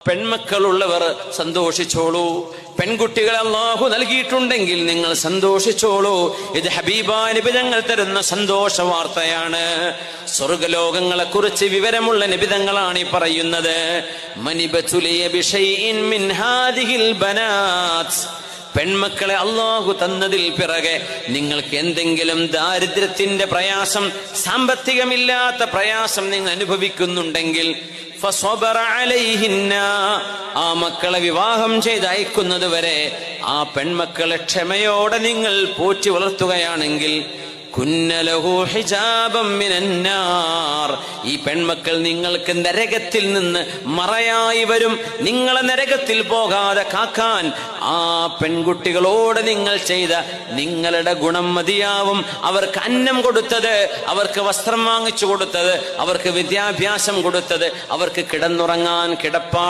പെൺമക്കളുള്ളവർ സന്തോഷിച്ചോളൂ. പെൺകുട്ടികളെ അല്ലാഹു നൽകിയിട്ടുണ്ടെങ്കിൽ നിങ്ങൾ സന്തോഷിച്ചോളൂ. ഇത് ഹബീബായ നബി തങ്ങൾ തരുന്ന സന്തോഷ വാർത്തയാണ്. സ്വർഗലോകങ്ങളെ കുറിച്ച് വിവരമുള്ള നബി തങ്ങളാണ് ഈ പറയുന്നത്. മനിബതുലിയ ബിശൈഇൻ മിൻ ഹാദിഹിൽ ബനാത്ത്, പെൺമക്കളെ അല്ലാഹു തന്നതിൽ പിറകെ നിങ്ങൾക്ക് എന്തെങ്കിലും ദാരിദ്ര്യത്തിന്റെ പ്രയാസം, സാമ്പത്തികമില്ലാത്ത പ്രയാസം നിങ്ങൾ അനുഭവിക്കുന്നുണ്ടെങ്കിൽ ഫസബറ അലൈഹിന്ന, ആ മക്കളെ വിവാഹം ചെയ്ത് അയക്കുന്നത് വരെ ആ പെൺമക്കളെ ക്ഷമയോടെ നിങ്ങൾ പോറ്റി വളർത്തുകയാണെങ്കിൽ കുന്നലഹു ഹിജാബം മിനന്നാർ, ഈ പെൺമക്കൾ നിങ്ങൾക്ക് നരകത്തിൽ നിന്ന് മറയായി വരും. നിങ്ങളെ നരകത്തിൽ പോകാതെ കാക്കാൻ ആ പെൺകുട്ടികളോട് നിങ്ങൾ ചെയ്ത നിങ്ങളുടെ ഗുണം മതിയാവും. അവർക്ക് അന്നം കൊടുത്തത്, അവർക്ക് വസ്ത്രം വാങ്ങിച്ചു കൊടുത്തത്, അവർക്ക് വിദ്യാഭ്യാസം കൊടുത്തത്, അവർക്ക് കിടന്നുറങ്ങാൻ കിടപ്പാ